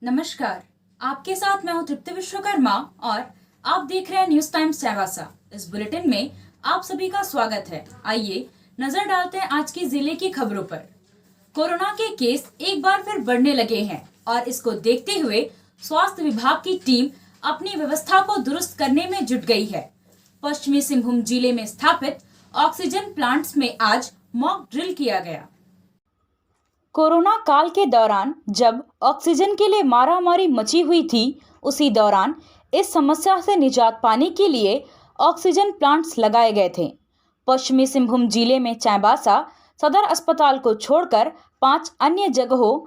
नमस्कार, आपके साथ मैं हूं तृप्ति विश्वकर्मा और आप देख रहे हैं न्यूज टाइम्स चाईबासा। इस बुलेटिन में आप सभी का स्वागत है। आइए नजर डालते हैं आज की जिले की खबरों पर। कोरोना के केस एक बार फिर बढ़ने लगे हैं और इसको देखते हुए स्वास्थ्य विभाग की टीम अपनी व्यवस्था को दुरुस्त करने में जुट गई है। पश्चिमी सिंहभूम जिले में स्थापित ऑक्सीजन प्लांट्स में आज मॉक ड्रिल किया गया। कोरोना काल के दौरान जब ऑक्सीजन के लिए मारामारी मची हुई थी, उसी दौरान इस समस्या से निजात पाने के लिए ऑक्सीजन प्लांट्स लगाए गए थे। पश्चिमी सिंहभूम जिले में चाईबासा सदर अस्पताल को छोड़कर 5 अन्य जगहों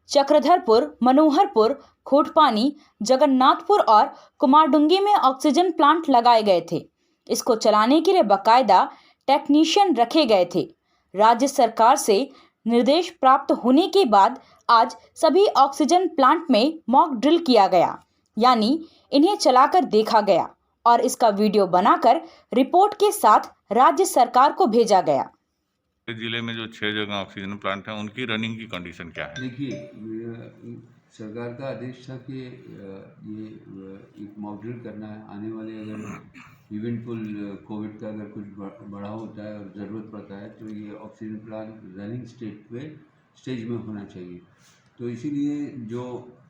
चक्रधरपुर, मनोहरपुर, खोटपानी, जगन्नाथपुर और कुमारडुंगी में ऑक्सीजन प्लांट लगाए गए थे। इसको चलाने के लिए बाकायदा टेक्नीशियन रखे गए थे। राज्य सरकार से निर्देश प्राप्त होने के बाद आज सभी ऑक्सीजन प्लांट में मॉक ड्रिल किया गया, यानी इन्हें चलाकर देखा गया और इसका वीडियो बनाकर रिपोर्ट के साथ राज्य सरकार को भेजा गया। जिले में जो 6 जगह ऑक्सीजन प्लांट हैं, उनकी रनिंग की कंडीशन क्या है? देखिए, सरकार का आदेश था कि ये एक मॉक ड्रिल करना है। आने वाले अगर इवेंटफुल कोविड का अगर कुछ बड़ा होता है और ज़रूरत पड़ता है तो ये ऑक्सीजन प्लांट रनिंग स्टेज में होना चाहिए। तो इसीलिए जो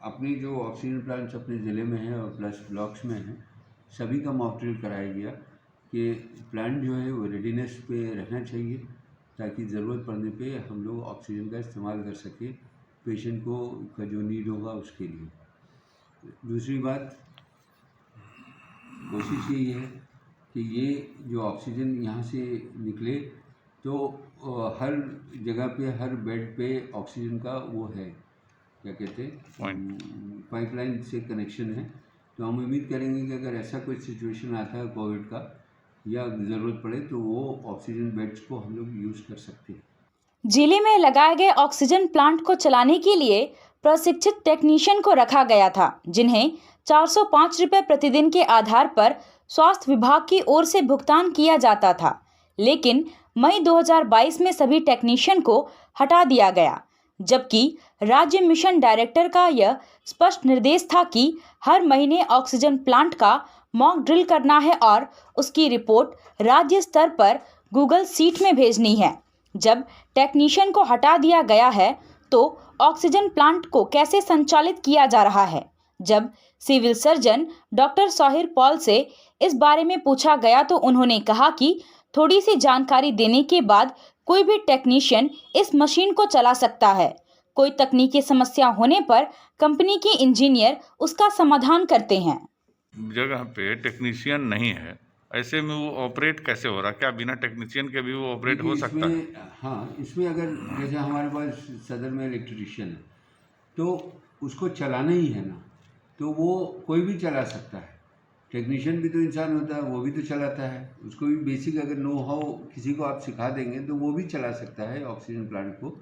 ऑक्सीजन प्लांट्स अपने ज़िले में हैं और प्लस ब्लॉक्स में हैं, सभी का मॉक ड्रिल कराया गया कि प्लांट जो है वो रेडीनेस पे रहना चाहिए ताकि ज़रूरत पड़ने पे हम लोग ऑक्सीजन का इस्तेमाल कर सकें पेशेंट को का जो नीड होगा उसके लिए। दूसरी बात, कोशिश यही है कि ये जो ऑक्सीजन यहाँ से निकले तो हर जगह पे, हर बेड पे ऑक्सीजन का वो है, क्या कहते हैं, पाइपलाइन से कनेक्शन है। तो हम उम्मीद करेंगे कि अगर ऐसा कोई सिचुएशन आता है कोविड का या ज़रूरत पड़े तो वो ऑक्सीजन बेड्स को हम लोग यूज़ कर सकते हैं। जिले में लगाए गए ऑक्सीजन प्लांट को चलाने के लिए प्रशिक्षित टेक्नीशियन को रखा गया था, जिन्हें 405 रुपये प्रतिदिन के आधार पर स्वास्थ्य विभाग की ओर से भुगतान किया जाता था। लेकिन मई 2022 में सभी टेक्नीशियन को हटा दिया गया, जबकि राज्य मिशन डायरेक्टर का यह स्पष्ट निर्देश था कि हर महीने ऑक्सीजन प्लांट का मॉक ड्रिल करना है और उसकी रिपोर्ट राज्य स्तर पर गूगल शीट में भेजनी है। जब टेक्नीशियन को हटा दिया गया है तो ऑक्सीजन प्लांट को कैसे संचालित किया जा रहा है? जब सिविल सर्जन डॉक्टर सोहिर पॉल से इस बारे में पूछा गया तो उन्होंने कहा कि थोड़ी सी जानकारी देने के बाद कोई भी टेक्नीशियन इस मशीन को चला सकता है। कोई तकनीकी समस्या होने पर कंपनी के इंजीनियर उसका समाधान करते हैं। जगह पे टेक्नीशियन नहीं है, ऐसे में वो ऑपरेट कैसे हो रहा? क्या बिना टेक्नीशियन के भी वो ऑपरेट हो सकता है? हाँ, इसमें अगर जैसे हमारे पास सदर में इलेक्ट्रिशियन है तो उसको चलाना ही है ना, तो वो कोई भी चला सकता है। टेक्नीशियन भी तो इंसान होता है, वो भी तो चलाता है। उसको भी बेसिक अगर नो हाउ किसी को आप सिखा देंगे तो वो भी चला सकता है ऑक्सीजन प्लांट को।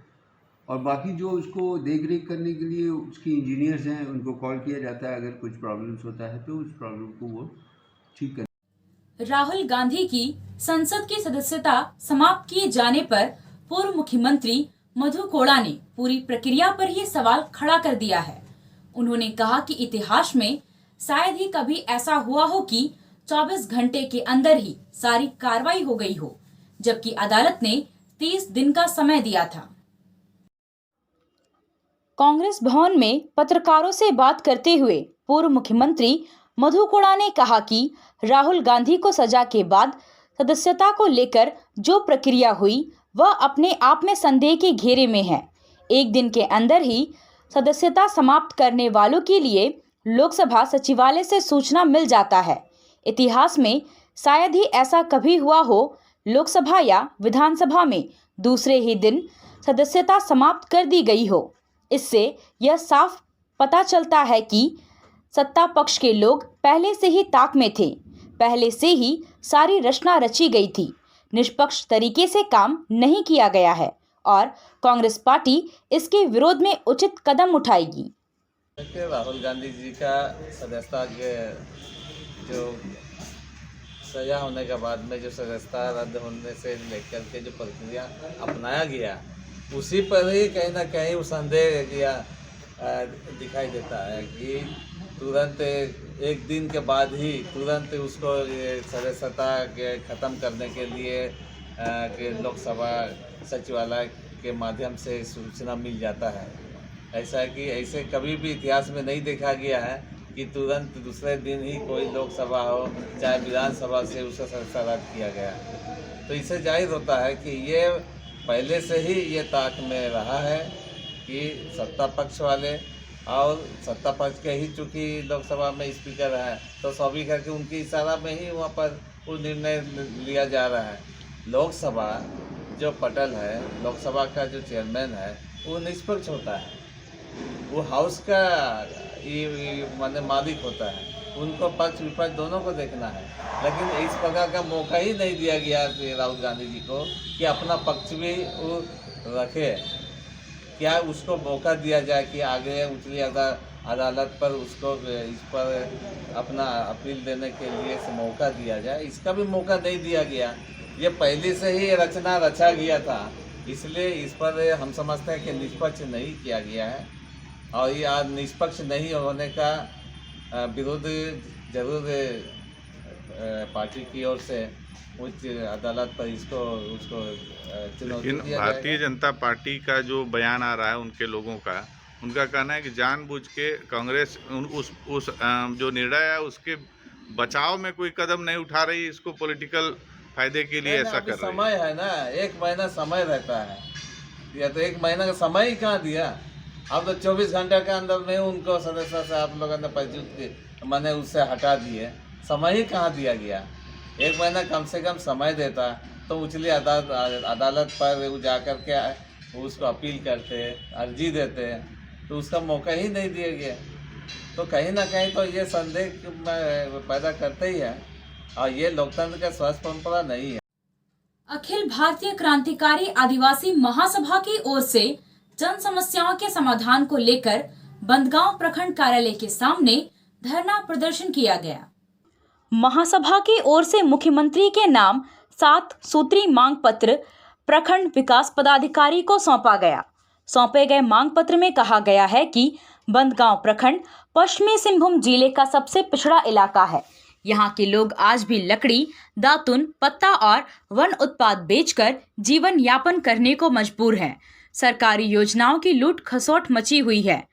और बाकी जो उसको देख रेख करने के लिए उसके इंजीनियर्स हैं, उनको कॉल किया जाता है। अगर कुछ प्रॉब्लम्स होता है तो उस प्रॉब्लम को वो ठीक कर। राहुल गांधी की संसद की सदस्यता समाप्त किए जाने पर पूर्व मुख्यमंत्री मधु कोड़ा ने पूरी प्रक्रिया पर ही सवाल खड़ा कर दिया है। उन्होंने कहा कि इतिहास में शायद ही कभी ऐसा हुआ हो कि 24 घंटे के अंदर ही सारी कार्रवाई हो गई हो, जबकि अदालत ने 30 दिन का समय दिया था। कांग्रेस भवन में पत्रकारों से बात करते हुए पूर्व मुख्यमंत्री मधु कोड़ा ने कहा कि राहुल गांधी को सजा के बाद सदस्यता को लेकर जो प्रक्रिया हुई वह अपने आप में संदेह के घेरे में है। एक दिन के अंदर ही सदस्यता समाप्त करने वालों के लिए लोकसभा सचिवालय से सूचना मिल जाता है। इतिहास में शायद ही ऐसा कभी हुआ हो, लोकसभा या विधानसभा में दूसरे ही दिन सदस्यता समाप्त कर दी गई हो। इससे यह साफ पता चलता है कि सत्ता पक्ष के लोग पहले से ही ताक में थे, पहले से ही सारी रचना रची गई थी। निष्पक्ष तरीके से काम नहीं किया गया है और कांग्रेस पार्टी इसके विरोध में उचित कदम उठाएगी। राहुल गांधी जी का सदस्यता के जो सजा होने के बाद में जो सदस्यता रद्द होने से लेकर के जो प्रक्रिया अपनाया गया, उसी पर ही कहीं ना कहीं वो संदेह किया दिखाई देता है कि तुरंत एक दिन के बाद ही तुरंत उसको ये सदस्यता के ख़त्म करने के लिए कि लोकसभा सचिवालय के माध्यम से सूचना मिल जाता है। ऐसा है कि ऐसे कभी भी इतिहास में नहीं देखा गया है कि तुरंत दूसरे दिन ही कोई लोकसभा हो चाहे विधानसभा से उसका सदस्यता रद्द किया गया। तो इससे जाहिर होता है कि ये पहले से ही ये ताक में रहा है कि सत्ता पक्ष वाले और सत्ता पक्ष के ही चूँकि लोकसभा में स्पीकर हैं तो सभी करके उनके इशारा में ही वहाँ पर वो निर्णय लिया जा रहा है। लोकसभा जो पटल है, लोकसभा का जो चेयरमैन है वो निष्पक्ष होता है, वो हाउस का माने मालिक होता है, उनको पक्ष विपक्ष दोनों को देखना है। लेकिन इस प्रकार का मौका ही नहीं दिया गया राहुल गांधी जी को कि अपना पक्ष भी वो रखे। क्या उसको मौका दिया जाए कि आगे उच्च अदालत पर उसको इस पर अपना अपील देने के लिए मौका दिया जाए, इसका भी मौका नहीं दिया गया। ये पहले से ही रचा गया था, इसलिए इस पर हम समझते हैं कि निष्पक्ष नहीं किया गया है और ये आज निष्पक्ष नहीं होने का विरोध जरूर पार्टी की ओर से उच्च अदालत पर उसको चुनौती लेकिन दिया भारतीय जाएगा। जनता पार्टी का जो बयान आ रहा है उनके लोगों का, उनका कहना है कि जानबूझ के कांग्रेस उस जो निर्णय है उसके बचाव में कोई कदम नहीं उठा रही, इसको पॉलिटिकल फायदे के लिए ऐसा कर रही है। समय है ना, 1 महीना समय रहता है, या तो 1 महीना का समय ही कहाँ दिया। अब तो 24 घंटे के अंदर में उनको सदस्यता से आप लोगों ने परिचित मैंने उससे हटा दिए, समय ही कहाँ दिया गया। 1 महीना कम से कम समय देता तो उचली अदालत पर वो जा कर के उसको अपील करते, अर्जी देते, तो उसका मौका ही नहीं दिया गया। तो कहीं ना कहीं तो ये संदेह पैदा करते ही है और ये लोकतंत्र का स्वस्थ परंपरा नहीं है। अखिल भारतीय क्रांतिकारी आदिवासी महासभा की ओर से जन समस्याओं के समाधान को लेकर बंदगांव प्रखंड कार्यालय के सामने धरना प्रदर्शन किया गया। महासभा की ओर से मुख्यमंत्री के नाम 7 सूत्री मांग पत्र प्रखंड विकास पदाधिकारी को सौंपा गया। सौंपे गए मांग पत्र में कहा गया है कि बंदगांव प्रखंड पश्चिमी सिंहभूम जिले का सबसे पिछड़ा इलाका है। यहाँ के लोग आज भी लकड़ी, दातुन, पत्ता और वन उत्पाद बेचकर जीवन यापन करने को मजबूर हैं। सरकारी योजनाओं की लूट खसोट मची हुई है।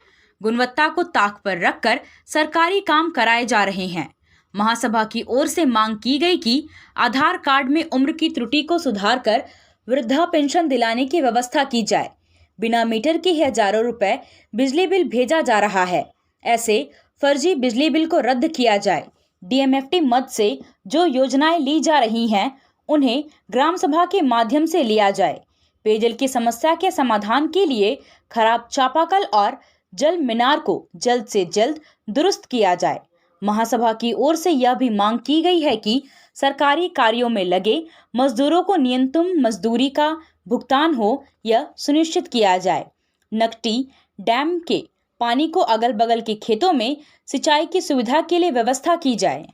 गुणवत्ता को ताक पर रखकर सरकारी काम कराए जा रहे हैं। महासभा की ओर से मांग की गई कि आधार कार्ड में उम्र की त्रुटि को सुधारकर वृद्धा पेंशन दिलाने की व्यवस्था की जाए। बिना मीटर के हजारों रुपए बिजली बिल भेजा जा रहा है। ऐसे फर्जी बिजली बिल को रद्द किया जाए। डीएमएफटी मद से जो योजनाएं ली जा रही हैं उन्हें ग्राम सभा के माध्यम से लिया जाए। पेयजल की समस्या के समाधान के लिए खराब चापाकल और जल मीनार को जल्द से जल्द दुरुस्त किया जाए। महासभा की ओर से यह भी मांग की गई है कि सरकारी कार्यों में लगे मजदूरों को न्यूनतम मजदूरी का भुगतान हो यह सुनिश्चित किया जाए। नकटी डैम के पानी को अगल बगल के खेतों में सिंचाई की सुविधा के लिए व्यवस्था की जाए।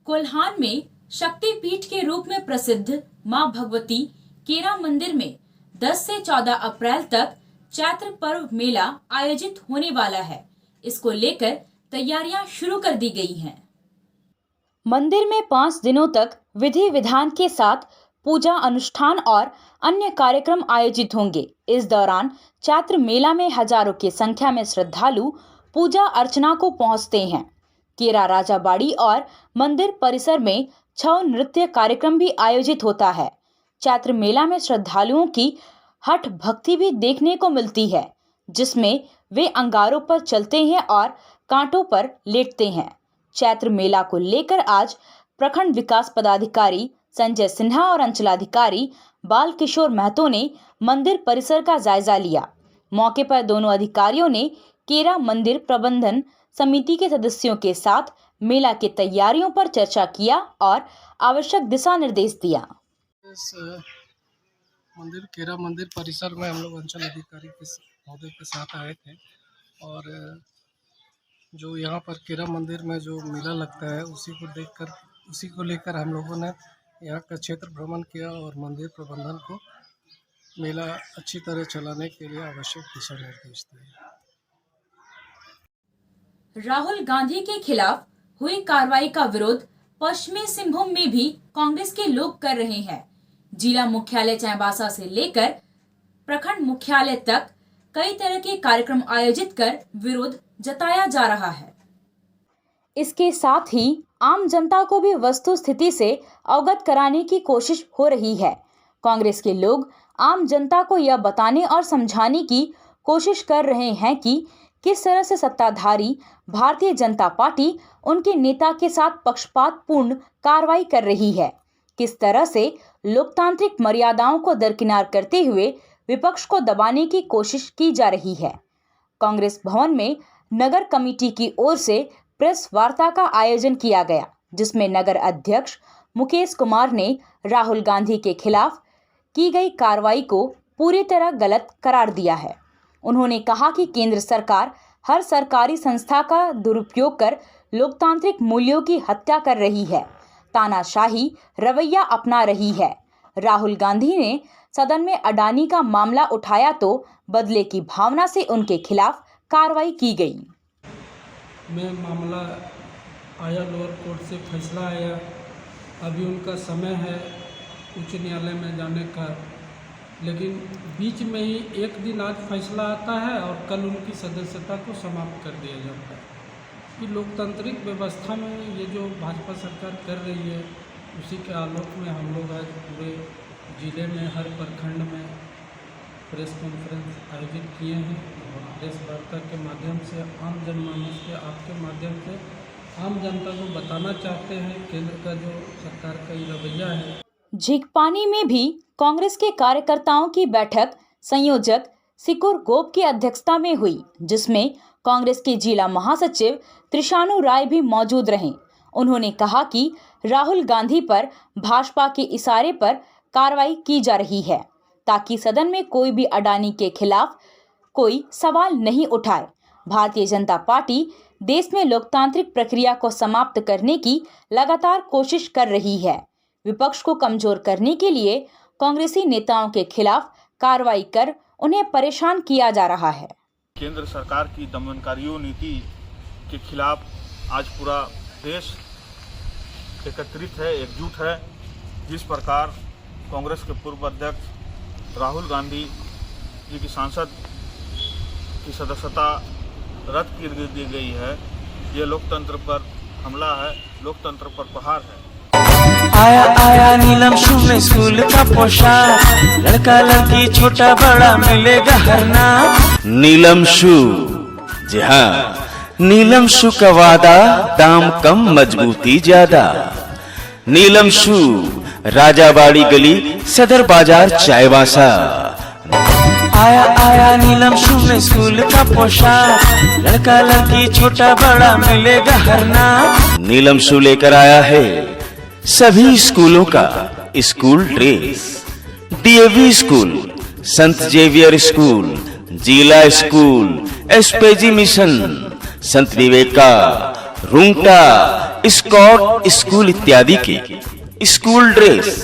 कोल्हान में शक्तिपीठ के रूप में प्रसिद्ध मां भगवती केरा मंदिर में 10 से 14 अप्रैल तक चैत्र पर्व मेला आयोजित होने वाला है। इसको लेकर तैयारियां शुरू कर दी गई हैं। मंदिर में 5 दिनों तक विधि विधान के साथ पूजा अनुष्ठान और अन्य कार्यक्रम आयोजित होंगे। इस दौरान चैत्र मेला में हजारों की संख्या में श्रद्धालु पूजा अर्चना को पहुंचते हैं। केरा राजाबाड़ी और मंदिर परिसर में छऊ नृत्य कार्यक्रम भी आयोजित होता है। चैत्र मेला में श्रद्धालुओं की हठ भक्ति भी देखने को मिलती है, जिसमें वे अंगारों पर चलते हैं और कांटों पर लेटते हैं। चैत्र मेला को लेकर आज प्रखंड विकास पदाधिकारी संजय सिन्हा और अंचलाधिकारी बाल किशोर महतो ने मंदिर परिसर का जायजा लिया। मौके पर दोनों अधिकारियों ने केरा मंदिर प्रबंधन समिति के सदस्यों के साथ मेला की तैयारियों पर चर्चा किया और आवश्यक दिशा निर्देश दिया। इस मंदिर केरा मंदिर परिसर में हम लोग अंचल अधिकारी के महोदय के साथ आए थे और जो यहाँ पर केरा मंदिर में जो मेला लगता है उसी को लेकर हम लोगों ने यहाँ का क्षेत्र भ्रमण किया और मंदिर प्रबंधन को मेला अच्छी तरह चलाने के लिए आवश्यक दिशा निर्देश दिए। राहुल गांधी के खिलाफ हुई कार्रवाई का विरोध पश्चिमी सिंहभूम में भी कांग्रेस के लोग कर रहे हैं। जिला मुख्यालय चाईबासा से लेकर प्रखंड मुख्यालय तक कई तरह के कार्यक्रम आयोजित कर विरोध जताया जा रहा है। इसके साथ ही आम जनता को भी वस्तु स्थिति से अवगत कराने की कोशिश हो रही है। कांग्रेस के लोग आम जनता को यह बताने और समझाने की कोशिश कर रहे हैं कि किस तरह से सत्ताधारी भारतीय जनता पार्टी उनके नेता के साथ पक्षपातपूर्ण कार्रवाई कर रही है, किस तरह से लोकतांत्रिक मर्यादाओं को दरकिनार करते हुए विपक्ष को दबाने की कोशिश की जा रही है। कांग्रेस भवन में नगर कमेटी की ओर से प्रेस वार्ता का आयोजन किया गया, जिसमें नगर अध्यक्ष मुकेश कुमार ने राहुल गांधी के खिलाफ की गई कार्रवाई को पूरी तरह गलत करार दिया है। उन्होंने कहा कि केंद्र सरकार हर सरकारी संस्था का दुरुपयोग कर लोकतांत्रिक मूल्यों की हत्या कर रही है, तानाशाही रवैया अपना रही है। राहुल गांधी ने सदन में अडानी का मामला उठाया तो बदले की भावना से उनके खिलाफ कार्रवाई की गई। में मामला आया, लोअर कोर्ट से फैसला आया, अभी उनका समय है उच्च न्यायालय में जाने का, लेकिन बीच में ही एक दिन आज फैसला आता है और कल उनकी सदस्यता को समाप्त कर दिया जाता है। कि लोकतांत्रिक व्यवस्था में ये जो भाजपा सरकार कर रही है, उसी के आलोक में हम लोग आज पूरे जिले में हर प्रखंड में प्रेस कॉन्फ्रेंस आयोजित किए हैं और प्रेस वार्ता के माध्यम से आम जनमानस के आपके माध्यम से आम जनता को बताना चाहते हैं केंद्र का जो सरकार का ये रवैया है। झींकपानी में भी कांग्रेस के कार्यकर्ताओं की बैठक संयोजक सिकुर गोप की अध्यक्षता में हुई, जिसमें कांग्रेस के जिला महासचिव त्रिशानु राय भी मौजूद रहे। उन्होंने कहा कि राहुल गांधी पर भाजपा के इशारे पर कार्रवाई की जा रही है, ताकि सदन में कोई भी अडानी के खिलाफ कोई सवाल नहीं उठाए। भारतीय जनता पार्टी देश में लोकतांत्रिक प्रक्रिया को समाप्त करने की लगातार कोशिश कर रही है। विपक्ष को कमजोर करने के लिए कांग्रेसी नेताओं के खिलाफ कार्रवाई कर उन्हें परेशान किया जा रहा है। केंद्र सरकार की दमनकारी नीति के खिलाफ आज पूरा देश एकत्रित है, एकजुट है। जिस प्रकार कांग्रेस के पूर्व अध्यक्ष राहुल गांधी जी की सांसद की सदस्यता रद्द कर दी गई है, ये लोकतंत्र पर हमला है, लोकतंत्र पर प्रहार है। आया आया नीलम शू में स्कूल का पोशाक, लड़का लड़की छोटा बड़ा मिलेगा हर नाम। नीलम शू, जी हाँ, नीलम शू का वादा, दाम कम मजबूती ज्यादा। नीलम शू, राजाबाड़ी गली, सदर बाजार, चाईबासा। आया आया नीलम शू में स्कूल का पोशाक, लड़का लड़की छोटा बड़ा मिलेगा हर नाम। नीलम शू लेकर आया है सभी स्कूलों का स्कूल ड्रेस। डीएवी स्कूल, संत जेवियर स्कूल, जिला स्कूल, एसपीजी मिशन, संत विवेका, रुंगटा, स्कॉट स्कूल इत्यादि के school dress,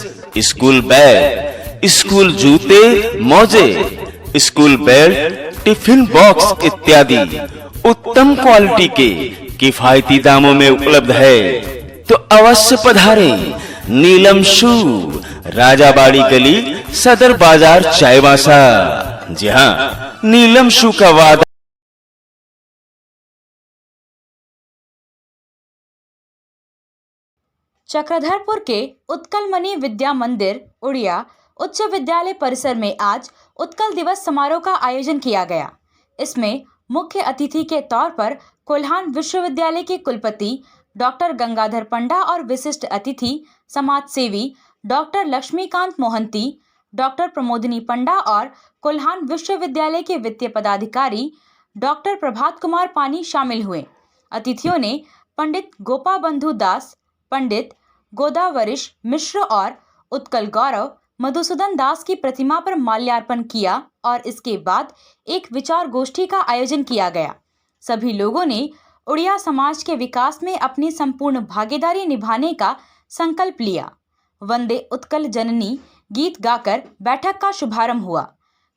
school bag, school जूते, मोजे, स्कूल बेल्ट, टिफिन बॉक्स इत्यादि उत्तम क्वालिटी के किफायती दामों में उपलब्ध है, तो अवश्य पधारें। नीलम शू, राजाबाड़ी गली, सदर बाजार, चाईबासा। जी हाँ, नीलम शू का वादा। चक्रधरपुर के उत्कलमणि विद्या मंदिर उड़िया उच्च विद्यालय परिसर में आज उत्कल दिवस समारोह का आयोजन किया गया। इसमें मुख्य अतिथि के तौर पर कोल्हान विश्वविद्यालय के कुलपति डॉक्टर गंगाधर पंडा और विशिष्ट अतिथि समाज सेवी डॉक्टर लक्ष्मीकांत मोहंती, डॉक्टर प्रमोदिनी पंडा और कोल्हान विश्वविद्यालय के वित्तीय पदाधिकारी डॉक्टर प्रभात कुमार पानी शामिल हुए। अतिथियों ने पंडित गोपा बंधु दास, पंडित गोदावरिश मिश्र और उत्कल गौरव मधुसूदन दास की प्रतिमा पर माल्यार्पण किया और इसके बाद एक विचार गोष्ठी का आयोजन किया गया। सभी लोगों ने उड़िया समाज के विकास में अपनी संपूर्ण भागीदारी निभाने का संकल्प लिया। वंदे उत्कल जननी गीत गाकर बैठक का शुभारंभ हुआ।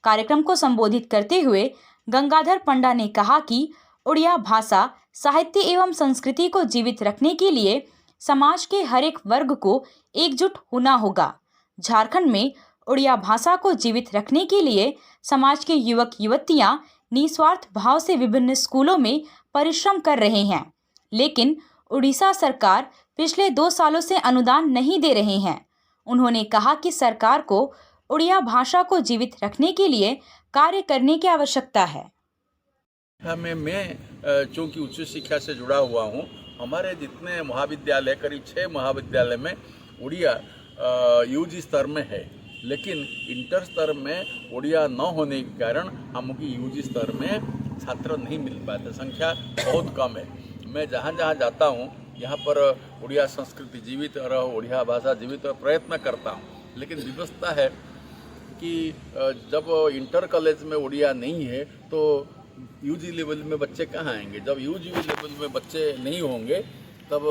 कार्यक्रम को संबोधित करते हुए गंगाधर पंडा ने कहा कि उड़िया भाषा साहित्य एवं संस्कृति को जीवित रखने के लिए समाज के हर एक वर्ग को एकजुट होना होगा। झारखंड में उड़िया भाषा को जीवित रखने के लिए समाज के युवक युवतियां निस्वार्थ भाव से विभिन्न स्कूलों में परिश्रम कर रहे हैं, लेकिन उड़ीसा सरकार पिछले 2 सालों से अनुदान नहीं दे रहे हैं। उन्होंने कहा कि सरकार को उड़िया भाषा को जीवित रखने के लिए कार्य करने की आवश्यकता है। मैं चूँकि उच्च शिक्षा से जुड़ा हुआ हूँ, हमारे जितने महाविद्यालय करीब 6 महाविद्यालय में उड़िया यूजी स्तर में है, लेकिन इंटर स्तर में उड़िया न होने के कारण हमको यूजी स्तर में छात्र नहीं मिल पाते, संख्या बहुत कम है। मैं जहाँ जहाँ जाता हूँ यहाँ पर उड़िया संस्कृति जीवित रहो, उड़िया भाषा जीवित रहो, प्रयत्न करता हूँ, लेकिन व्यवस्था है कि जब इंटर कॉलेज में उड़िया नहीं है तो यूजी लेवल में बच्चे कहाँ आएंगे। जब यूजी लेवल में बच्चे नहीं होंगे तब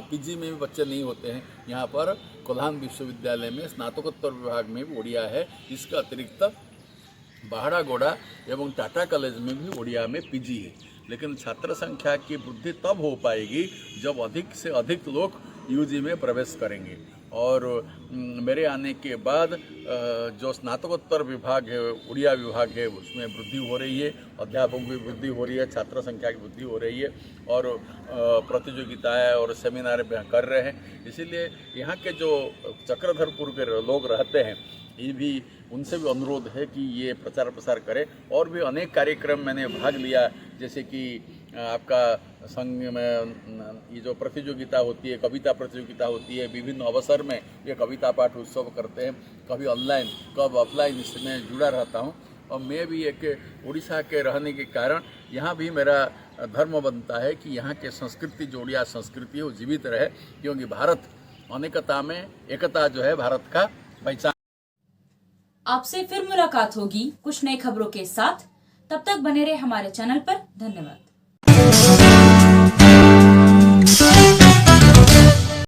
पीजी में भी बच्चे नहीं होते हैं। यहाँ पर कोल्हान विश्वविद्यालय में स्नातकोत्तर विभाग में भी उड़िया है। इसका अतिरिक्त बाहड़ागोड़ा एवं टाटा कॉलेज में भी उड़िया में पीजी है, लेकिन छात्र संख्या की वृद्धि तब हो पाएगी जब अधिक से अधिक लोग यूजी में प्रवेश करेंगे। और मेरे आने के बाद जो स्नातकोत्तर विभाग है, उड़िया विभाग है, उसमें वृद्धि हो रही है, अध्यापकों की वृद्धि हो रही है, छात्र संख्या की वृद्धि हो रही है और प्रतियोगिताएं और सेमिनार कर रहे हैं। इसीलिए यहाँ के जो चक्रधरपुर के लोग रहते हैं, ये भी उनसे भी अनुरोध है कि ये प्रचार प्रसार करें। और भी अनेक कार्यक्रम मैंने भाग लिया, जैसे कि आपका संघ में ये जो प्रतियोगिता होती है, कविता प्रतियोगिता होती है, विभिन्न अवसर में ये कविता पाठ उत्सव करते हैं, कभी ऑनलाइन कभी ऑफलाइन, इसमें जुड़ा रहता हूँ। और मैं भी एक उड़ीसा के रहने के कारण यहाँ भी मेरा धर्म बनता है कि यहाँ के संस्कृति जो उड़िया संस्कृति है वो जीवित रहे, क्योंकि भारत अनेकता में एकता जो है भारत का पहचान। आपसे फिर मुलाकात होगी कुछ नई खबरों के साथ। तब तक बने रहे हमारे चैनल पर। धन्यवाद।